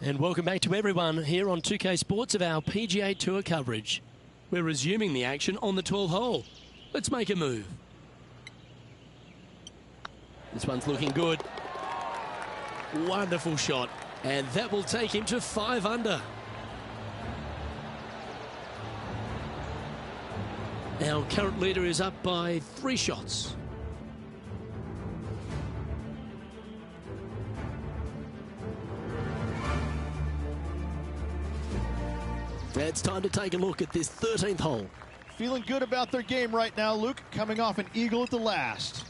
And welcome back to everyone here on 2K Sports of our PGA Tour coverage. We're resuming the action on the 12th hole. Let's make a move. This one's looking good. Wonderful shot. And that will take him to 5 under. Our current leader is up by 3 shots. It's time to take a look at this 13th hole. Feeling good about their game right now, Luke, coming off an eagle at the last.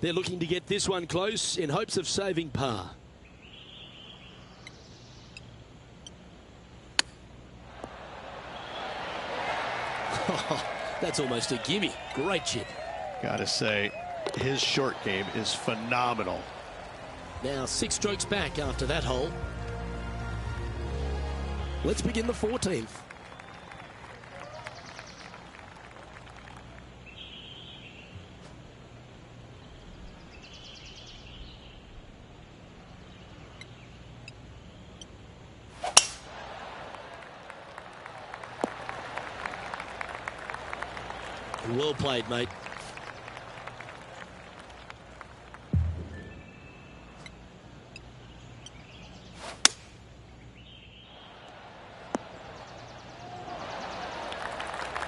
They're looking to get this one close in hopes of saving par. Oh, that's almost a gimme. Great chip. Gotta say, his short game is phenomenal. Now 6 strokes back after that hole. Let's begin the 14th. Well played, mate.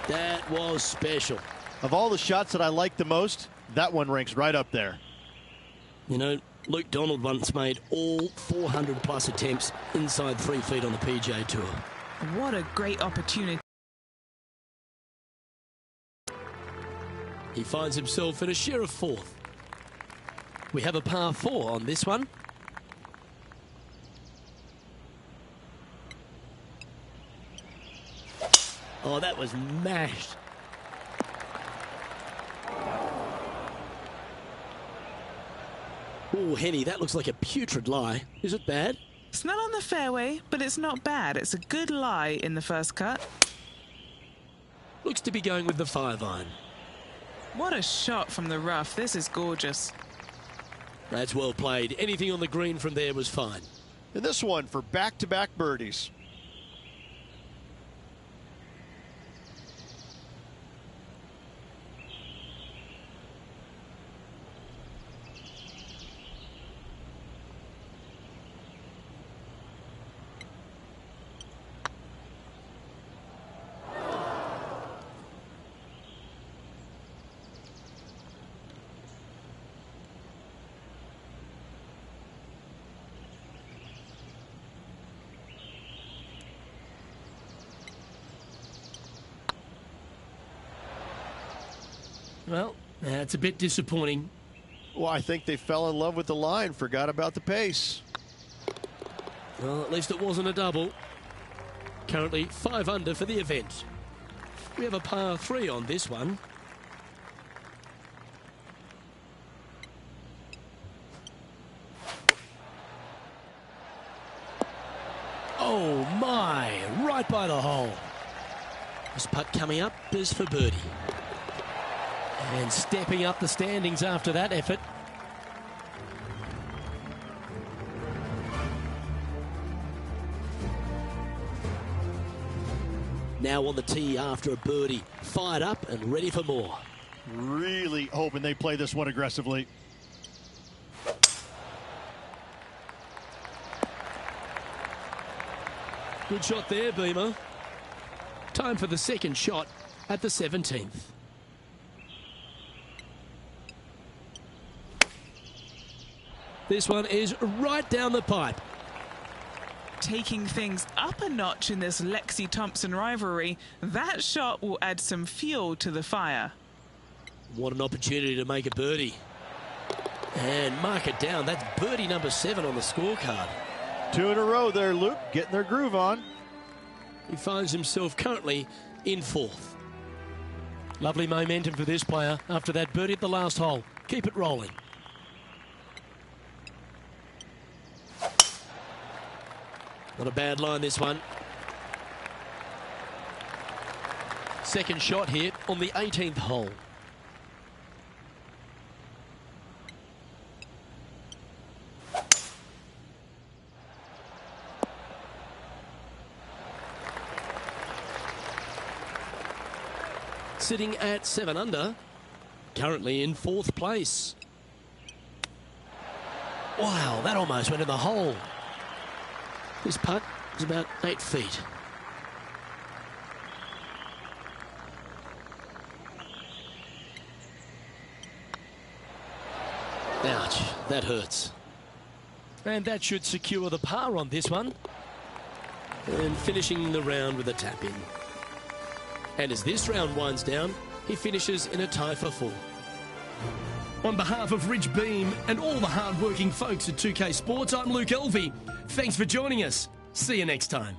That was special. Of all the shots that I like the most, that one ranks right up there. You know, Luke Donald once made all 400 plus attempts inside 3 feet on the PGA Tour. What a great opportunity. He finds himself in a share of 4th. We have a par 4 on this one. Oh, that was mashed. Oh, Henny, that looks like a putrid lie. Is it bad? It's not on the fairway, but it's not bad. It's a good lie in the first cut. Looks to be going with the 5-iron. What a shot from the rough. This is gorgeous. That's well played. Anything on the green from there was fine. And this one for back-to-back birdies. Well, that's a bit disappointing. Well, I think they fell in love with the line, forgot about the pace. Well, at least it wasn't a double. Currently 5 under for the event. We have a par 3 on this one. Oh my, right by the hole. This putt coming up is for birdie. And stepping up the standings after that effort. Now on the tee after a birdie. Fired up and ready for more. Really hoping they play this one aggressively. Good shot there, Beamer. Time for the second shot at the 17th. This one is right down the pipe. Taking things up a notch in this Lexi Thompson rivalry, that shot will add some fuel to the fire. What an opportunity to make a birdie. And mark it down. That's birdie number 7 on the scorecard. 2 in a row there, Luke, getting their groove on. He finds himself currently in fourth. Lovely momentum for this player after that birdie at the last hole. Keep it rolling. Not a bad line, this one. Second shot here on the 18th hole. Sitting at 7 under, currently in fourth place. Wow, that almost went in the hole. This putt is about 8 feet. Ouch, that hurts. And that should secure the par on this one. And finishing the round with a tap in. And as this round winds down, he finishes in a tie for 4. On behalf of Rich Beam and all the hard-working folks at 2K Sports, I'm Luke Elvey. Thanks for joining us. See you next time.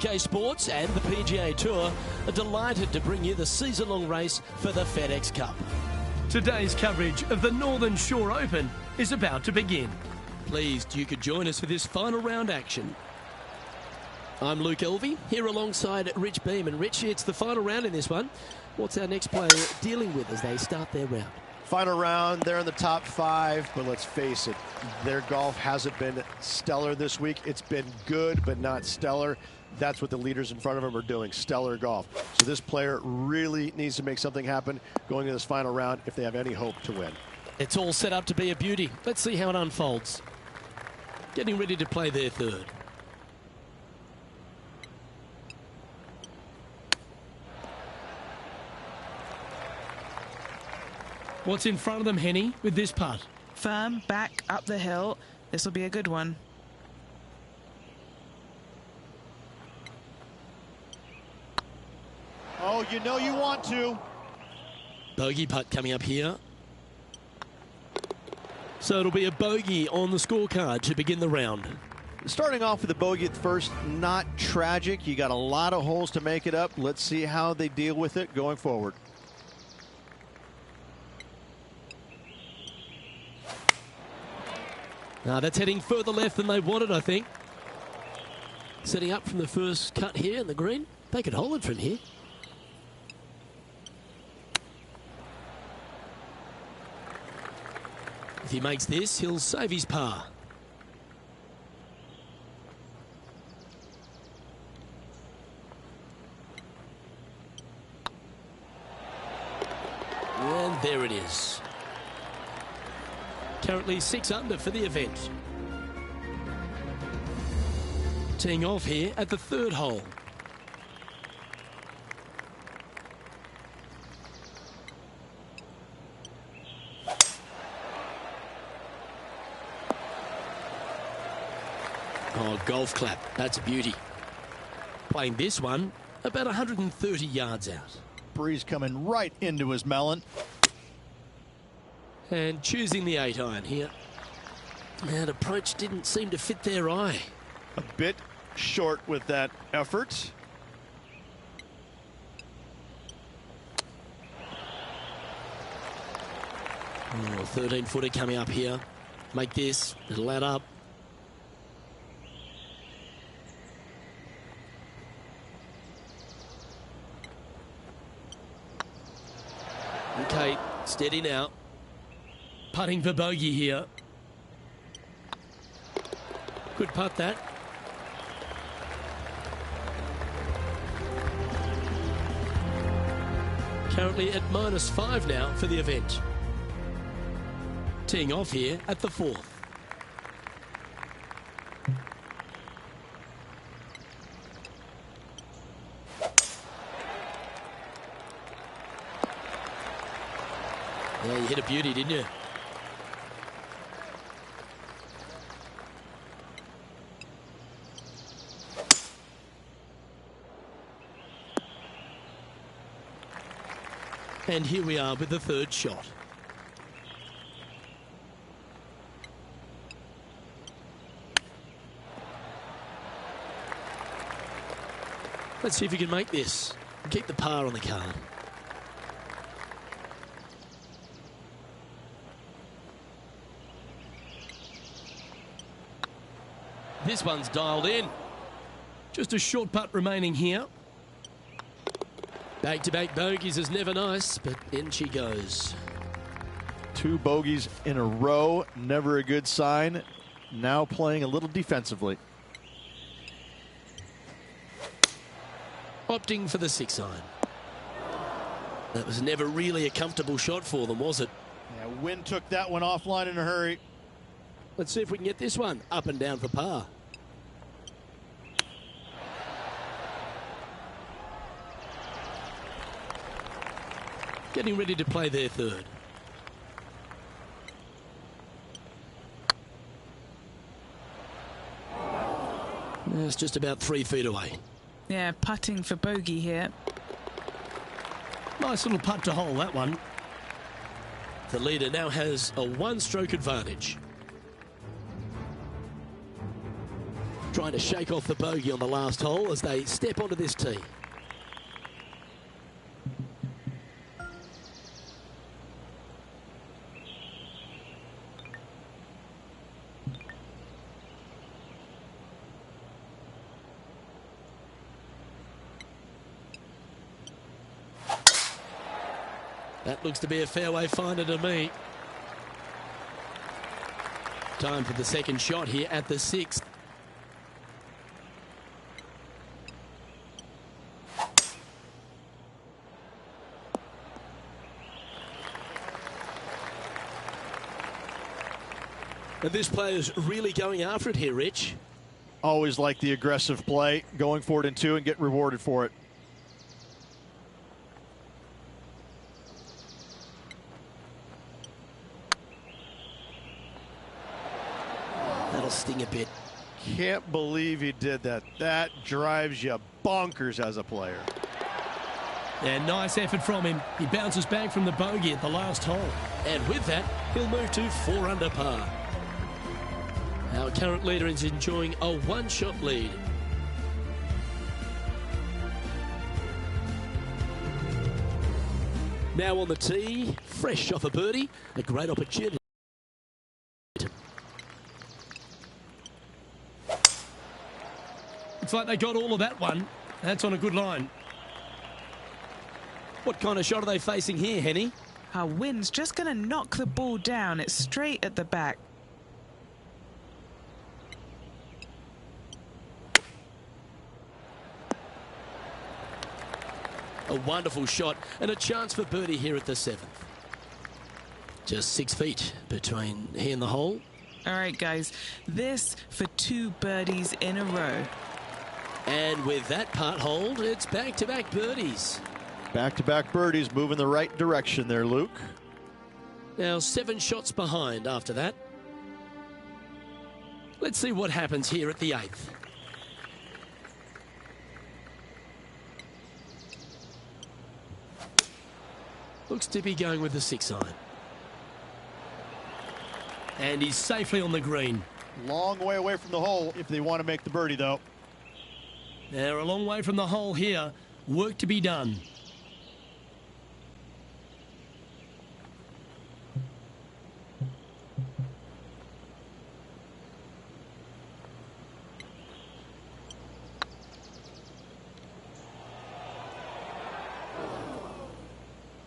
2K Sports and the PGA Tour are delighted to bring you the season-long race for the FedEx Cup. Today's coverage of the Northern Shore Open is about to begin. Pleased you could join us for this final round action. I'm Luke Elvey, here alongside Rich Beam. And Rich, it's the final round in this one. What's our next player dealing with as they start their round? Final round, they're in the top 5, but let's face it, their golf hasn't been stellar this week. It's been good, but not stellar. That's what the leaders in front of them are doing, stellar golf. So this player really needs to make something happen going into this final round if they have any hope to win. It's all set up to be a beauty. Let's see how it unfolds. Getting ready to play their third. What's in front of them, Henny, with this putt? Firm, back, up the hill. This will be a good one. Oh, you know you want to. Bogey putt coming up here. So it'll be a bogey on the scorecard to begin the round. Starting off with a bogey at first, not tragic. You got a lot of holes to make it up. Let's see how they deal with it going forward. Now that's heading further left than they wanted, I think. Setting up from the first cut here in the green. They could hold it from here. If he makes this, he'll save his par. And there it is. Currently 6 under for the event. Teeing off here at the 3rd hole. Oh, golf clap. That's a beauty. Playing this one about 130 yards out. Breeze coming right into his melon. And choosing the 8-iron here. That approach didn't seem to fit their eye. A bit short with that effort. Oh, 13-footer coming up here. Make this. It'll add up. Okay, steady now. Putting for bogey here. Good putt that. Currently at -5 now for the event. Teeing off here at the 4th. Yeah, you hit a beauty, didn't you? And here we are with the 3rd shot. Let's see if we can make this. Keep the par on the card. This one's dialed in. Just a short putt remaining here. Back-to-back bogeys is never nice, but in she goes. 2 bogeys in a row, never a good sign. Now playing a little defensively. Opting for the 6-iron. That was never really a comfortable shot for them, was it? Yeah, Wynn took that one offline in a hurry. Let's see if we can get this one up and down for par. Getting ready to play their 3rd. It's just about 3 feet away. Yeah, putting for bogey here. Nice little putt to hole, that one. The leader now has a 1-stroke advantage. Trying to shake off the bogey on the last hole as they step onto this tee. That looks to be a fairway finder to me. Time for the 2nd shot here at the 6th. And this player's really going after it here, Rich. Always like the aggressive play, going for it in 2 and get rewarded for it. That'll sting a bit. Can't believe he did that. That drives you bonkers as a player. Yeah, nice effort from him. He bounces back from the bogey at the last hole. And with that, he'll move to 4 under par. Our current leader is enjoying a 1-shot lead. Now on the tee, fresh off a birdie, a great opportunity. Looks like they got all of that one. That's on a good line. What kind of shot are they facing here, Henny? Our wind's just going to knock the ball down. It's straight at the back. A wonderful shot and a chance for birdie here at the 7th. Just 6 feet between he and the hole. All right, guys, this for 2 birdies in a row. And with that part hold, it's back-to-back birdies. Back-to-back birdies, moving the right direction there, Luke. Now 7 shots behind after that. Let's see what happens here at the 8th. Looks to be going with the 6 iron. And he's safely on the green. Long way away from the hole if they want to make the birdie, though. They're a long way from the hole here. Work to be done.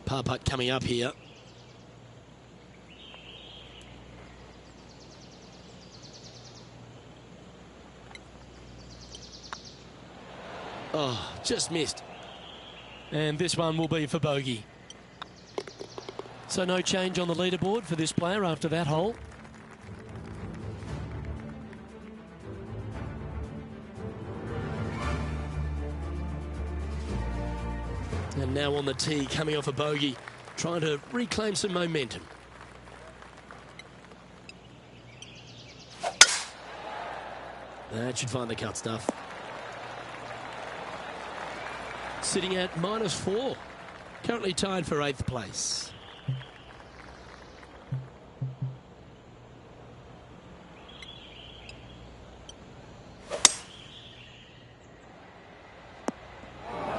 Par putt coming up here. Oh, just missed. And this one will be for bogey. So no change on the leaderboard for this player after that hole. And now on the tee, coming off a bogey, trying to reclaim some momentum. That should find the cut stuff. Sitting at -4. Currently tied for 8th place.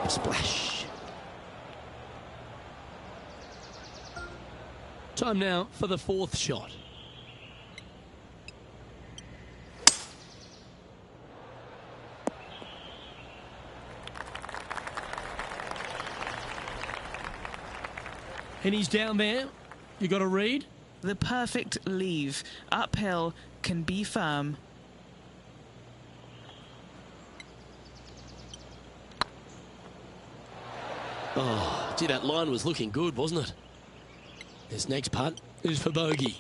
Splash. Time now for the 4th shot. And he's down there. You got to read. The perfect leave. Uphill can be firm. Oh, gee, that line was looking good, wasn't it? This next putt is for bogey.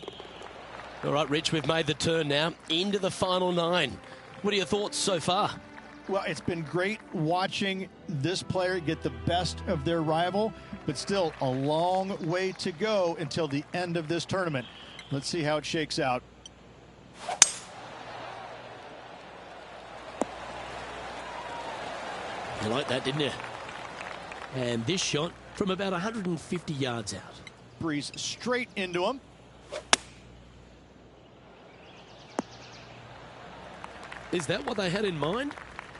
All right, Rich, we've made the turn now into the final 9. What are your thoughts so far? Well, it's been great watching this player get the best of their rival, but still a long way to go until the end of this tournament. Let's see how it shakes out. You like that, didn't you? And this shot from about 150 yards out. Breeze straight into him. Is that what they had in mind?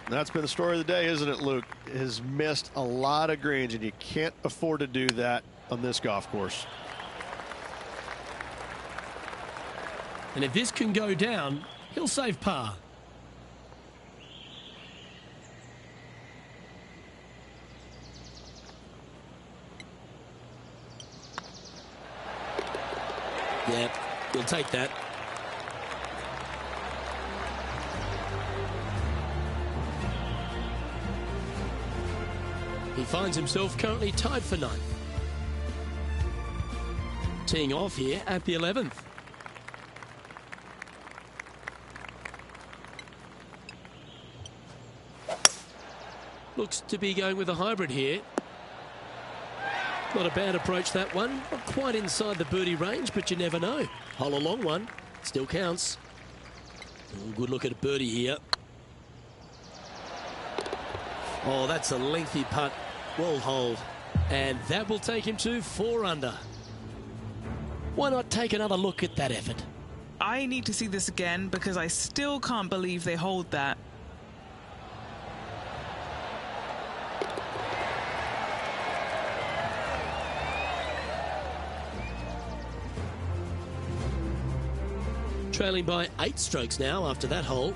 That's been the story of the day, isn't it, Luke? Has missed a lot of greens, and you can't afford to do that on this golf course. And if this can go down, he'll save par. Yeah, he'll take that. He finds himself currently tied for 9th. Teeing off here at the 11th. Looks to be going with a hybrid here. Not a bad approach, that one. Not quite inside the birdie range, but you never know. Hole a long one. Still counts. Good look at a birdie here. Oh, that's a lengthy putt. Well holed. And that will take him to 4 under. Why not take another look at that effort? I need to see this again because I still can't believe they hold that. Trailing by 8 strokes now after that hole.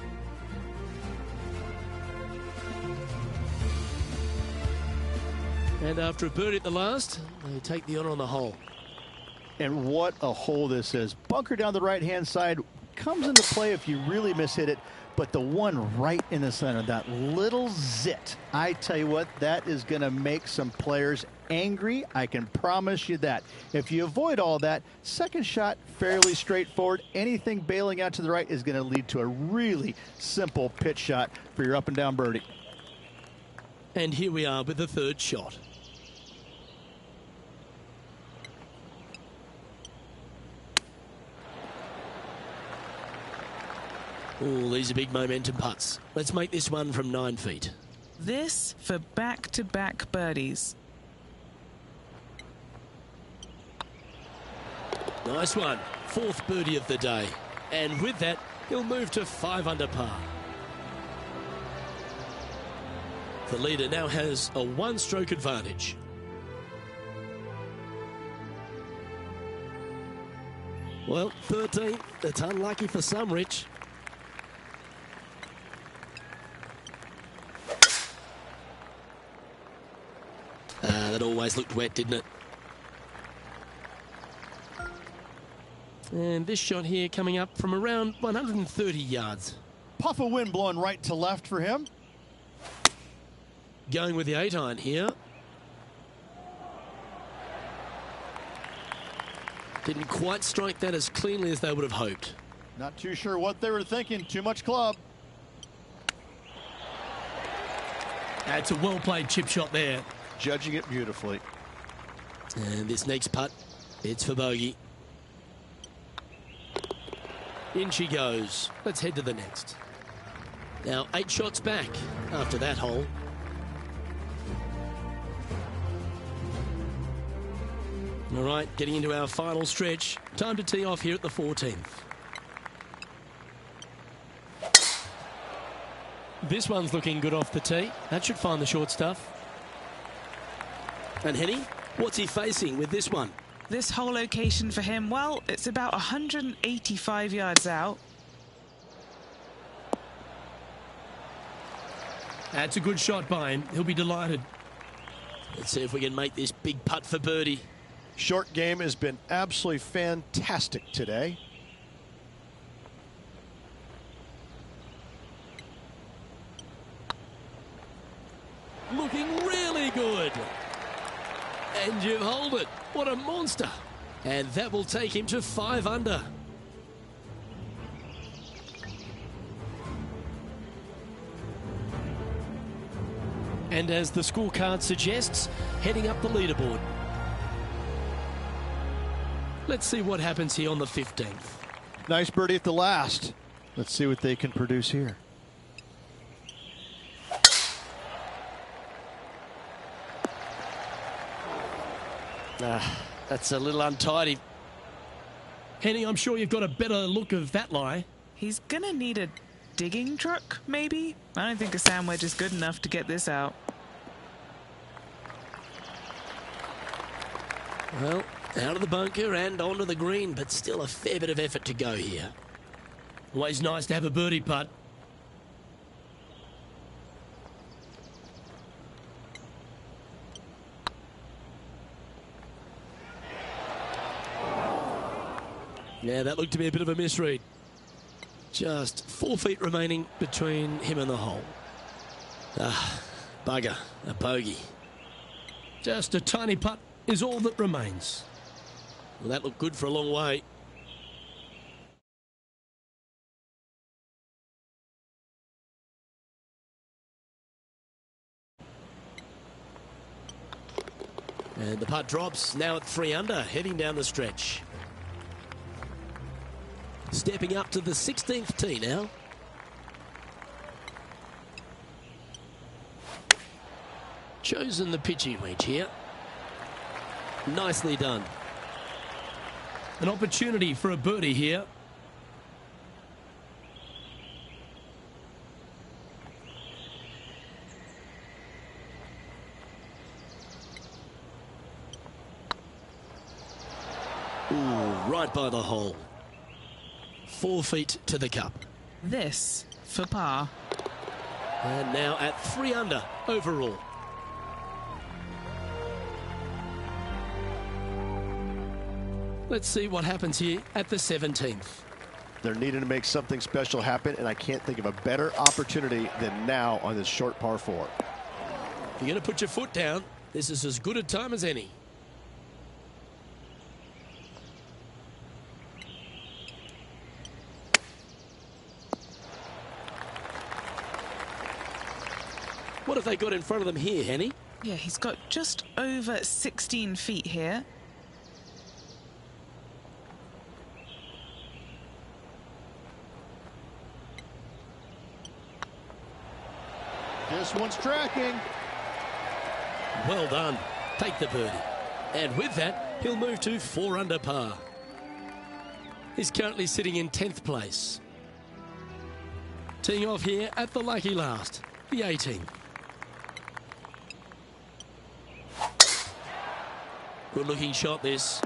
And after a birdie at the last, they take the honour on the hole. And what a hole this is. Bunker down the right-hand side comes into play if you really mishit it, but the one right in the center, that little zit, I tell you what, that is going to make some players angry. I can promise you that. If you avoid all that, second shot, fairly straightforward. Anything bailing out to the right is going to lead to a really simple pitch shot for your up and down birdie. And here we are with the third shot. Oh, these are big momentum putts. Let's make this one from 9 feet. This for back-to-back birdies. Nice one. Fourth birdie of the day. And with that, he'll move to 5 under par. The leader now has a 1-stroke advantage. Well, 13th. It's unlucky for some, Rich. That always looked wet, didn't it? And this shot here coming up from around 130 yards. Puff of wind blowing right to left for him. Going with the 8-iron here. Didn't quite strike that as cleanly as they would have hoped. Not too sure what they were thinking. Too much club. It's a well-played chip shot there. Judging it beautifully. And this next putt, it's for bogey. In she goes. Let's head to the next. Now 8 shots back after that hole. All right, getting into our final stretch. Time to tee off here at the 14th. This one's looking good off the tee. That should find the short stuff. And Henny, what's he facing with this one? This whole location for him, well, it's about 185 yards out. That's a good shot by him. He'll be delighted. Let's see if we can make this big putt for birdie. Short game has been absolutely fantastic today. Looking really good. And you hold it. What a monster. And that will take him to 5 under. And as the scorecard suggests, heading up the leaderboard. Let's see what happens here on the 15th. Nice birdie at the last. Let's see what they can produce here. That's a little untidy. Henny, I'm sure you've got a better look of that lie. He's gonna need a digging truck, maybe? I don't think a sand wedge is good enough to get this out. Well, out of the bunker and onto the green, but still a fair bit of effort to go here. Always nice to have a birdie putt. Yeah, that looked to be a bit of a misread. Just 4 feet remaining between him and the hole. Bugger, a bogey. Just a tiny putt is all that remains. Well, that looked good for a long way. And the putt drops, now at 3 under, heading down the stretch. Stepping up to the 16th tee now. Chosen the pitching wedge here. Nicely done. An opportunity for a birdie here. Ooh, right by the hole. 4 feet to the cup. This for par. And now at 3 under overall. Let's see what happens here at the 17th. They're needing to make something special happen, and I can't think of a better opportunity than now on this short par 4. If you're going to put your foot down, this is as good a time as any. What have they got in front of them here, Henny? Yeah, he's got just over 16 feet here. This one's tracking. Well done. Take the birdie. And with that, he'll move to 4 under par. He's currently sitting in 10th place. Teeing off here at the lucky last, the 18th. Good looking shot, this.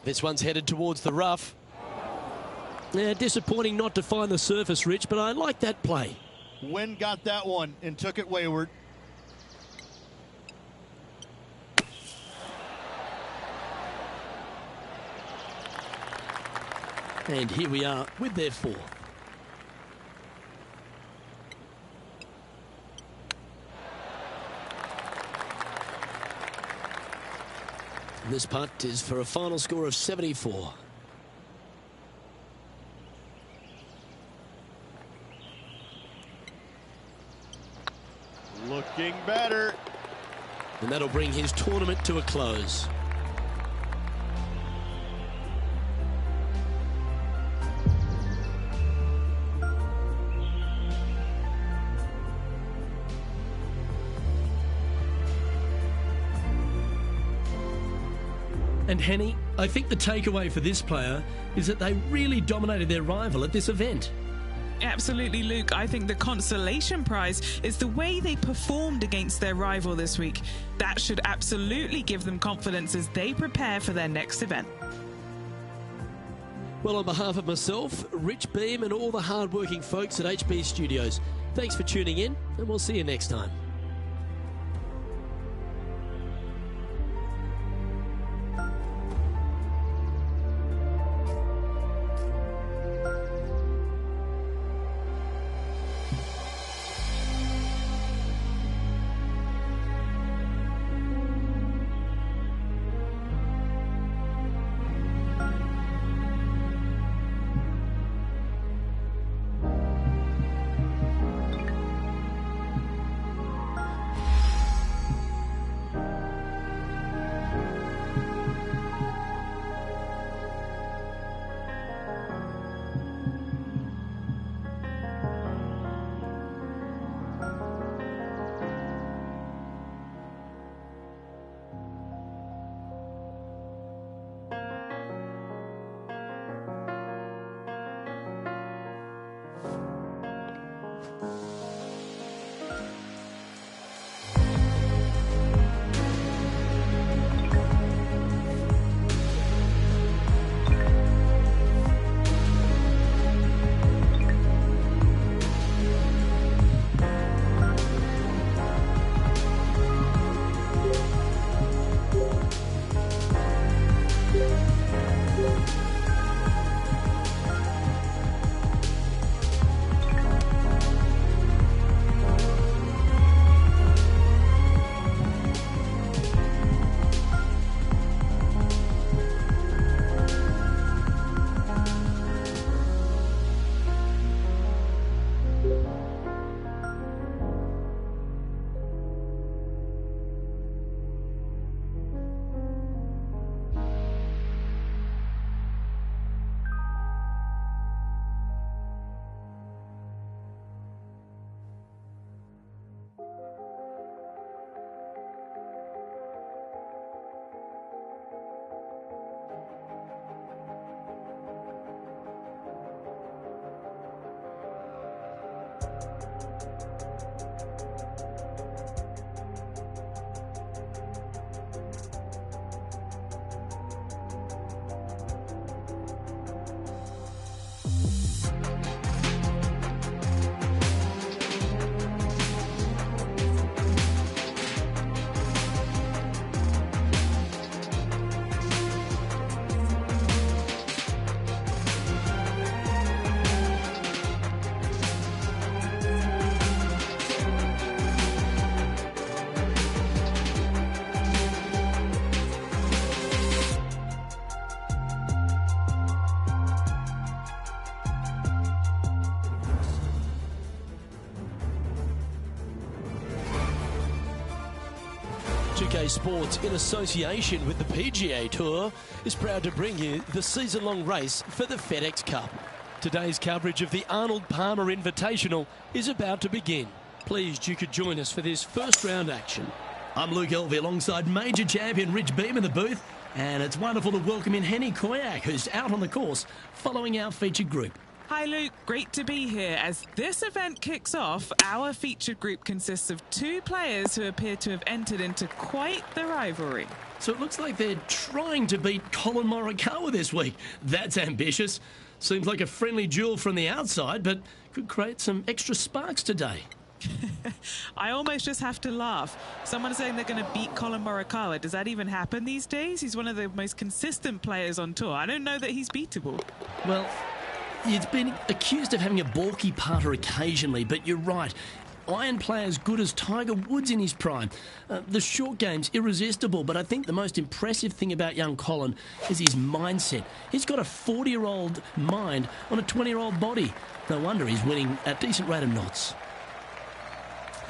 This one's headed towards the rough. Yeah, disappointing not to find the surface, Rich, but I like that play. Wynn got that one and took it wayward. And here we are with their 4th. This putt is for a final score of 74. Looking better. And that'll bring his tournament to a close. And Henny, I think the takeaway for this player is that they really dominated their rival at this event. Absolutely, Luke. I think the consolation prize is the way they performed against their rival this week. That should absolutely give them confidence as they prepare for their next event. Well, on behalf of myself, Rich Beam, and all the hard-working folks at HB Studios, thanks for tuning in, and we'll see you next time. 2K Sports, in association with the PGA Tour, is proud to bring you the season-long race for the FedEx Cup. Today's coverage of the Arnold Palmer Invitational is about to begin. Pleased you could join us for this first round action. I'm Luke Elvey alongside major champion Rich Beam in the booth, and it's wonderful to welcome in Henny Koyak, who's out on the course following our featured group. Hi Luke, great to be here. As this event kicks off, our featured group consists of 2 players who appear to have entered into quite the rivalry. So it looks like they're trying to beat Colin Morikawa this week. That's ambitious. Seems like a friendly duel from the outside, but could create some extra sparks today. I almost just have to laugh. Someone saying they're going to beat Colin Morikawa. Does that even happen these days? He's one of the most consistent players on tour. I don't know that he's beatable. Well, he's been accused of having a balky putter occasionally, but you're right. Iron player as good as Tiger Woods in his prime. The short game's irresistible, but I think the most impressive thing about young Colin is his mindset. He's got a 40-year-old mind on a 20-year-old body. No wonder he's winning at a decent rate of knots.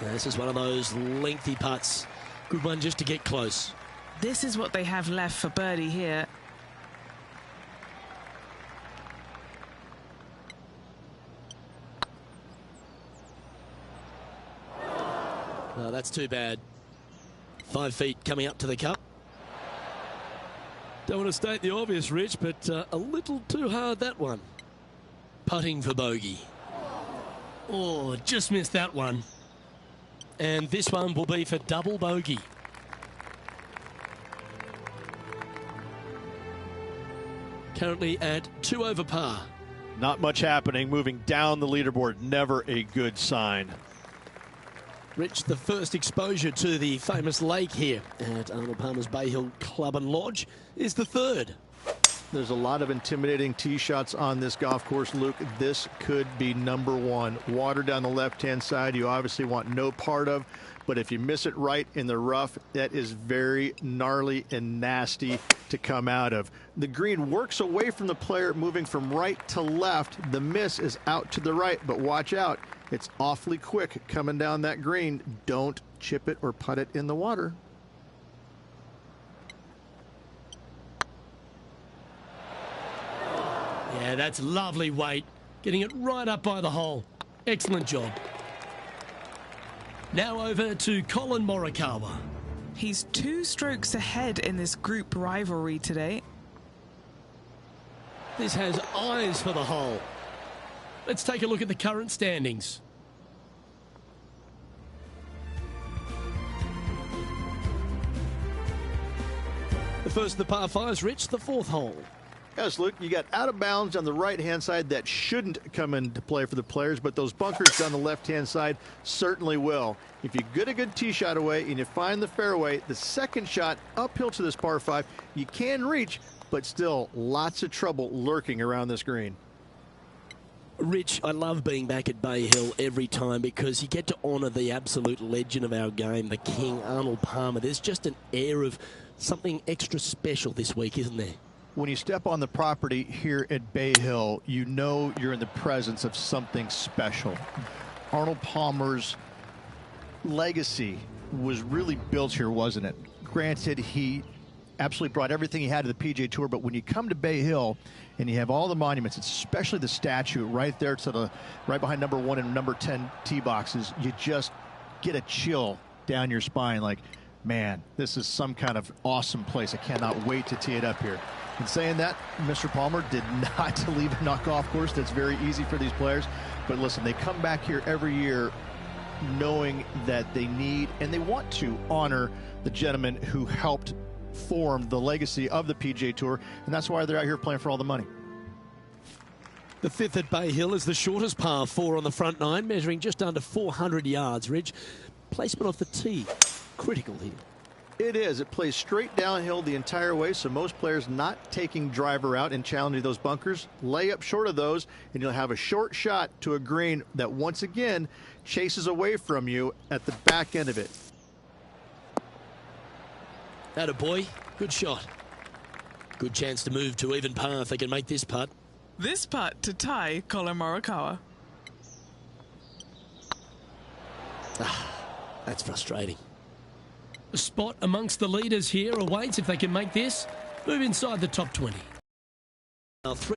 This is one of those lengthy putts. Good one just to get close. This is what they have left for birdie here. Oh, that's too bad. 5 feet coming up to the cup. Don't want to state the obvious, Rich, but a little too hard, that one. Putting for bogey. Oh, just missed that one. And this one will be for double bogey. Currently at 2 over par. Not much happening. Moving down the leaderboard, never a good sign. Rich, the first exposure to the famous lake here at Arnold Palmer's Bay Hill Club and Lodge is the third. There's a lot of intimidating tee shots on this golf course, Luke. This could be number 1. Water down the left-hand side, you obviously want no part of, but if you miss it right in the rough, that is very gnarly and nasty to come out of. The green works away from the player, moving from right to left. The miss is out to the right, but watch out. It's awfully quick coming down that green. Don't chip it or putt it in the water. Yeah, that's lovely weight. Getting it right up by the hole. Excellent job. Now over to Colin Morikawa. He's 2 strokes ahead in this group rivalry today. This has eyes for the hole. Let's take a look at the current standings. The first of the par 5s, Rich, the 4th hole. Yes, Luke, you got out of bounds on the right-hand side that shouldn't come into play for the players, but those bunkers down the left-hand side certainly will. If you get a good tee shot away and you find the fairway, the second shot uphill to this par 5, you can reach, but still lots of trouble lurking around this green. Rich, I love being back at Bay Hill every time because you get to honour the absolute legend of our game, the King, Arnold Palmer. There's just an air of something extra special this week, isn't there? When you step on the property here at Bay Hill, you know you're in the presence of something special. Arnold Palmer's legacy was really built here, wasn't it? Granted, he absolutely brought everything he had to the PGA Tour, but when you come to Bay Hill and you have all the monuments, especially the statue right there to the right behind number 1 and number 10 tee boxes, you just get a chill down your spine like, man, this is some kind of awesome place. I cannot wait to tee it up here. In saying that, Mr. Palmer did not leave a golf course. That's very easy for these players. But listen, they come back here every year knowing that they need and they want to honor the gentleman who helped form the legacy of the PGA Tour, and that's why they're out here playing for all the money. The 5th at Bay Hill is the shortest par 4 on the front 9, measuring just under 400 yards, Ridge. Placement off the tee, critical here. It is. It plays straight downhill the entire way, so most players not taking driver out and challenging those bunkers, lay up short of those, and you'll have a short shot to a green that once again chases away from you at the back end of it. Attaboy, good shot. Good chance to move to even par if they can make this putt. This putt to tie Colin Morikawa. That's frustrating. A spot amongst the leaders here awaits if they can make this. Move inside the top 20. Now 3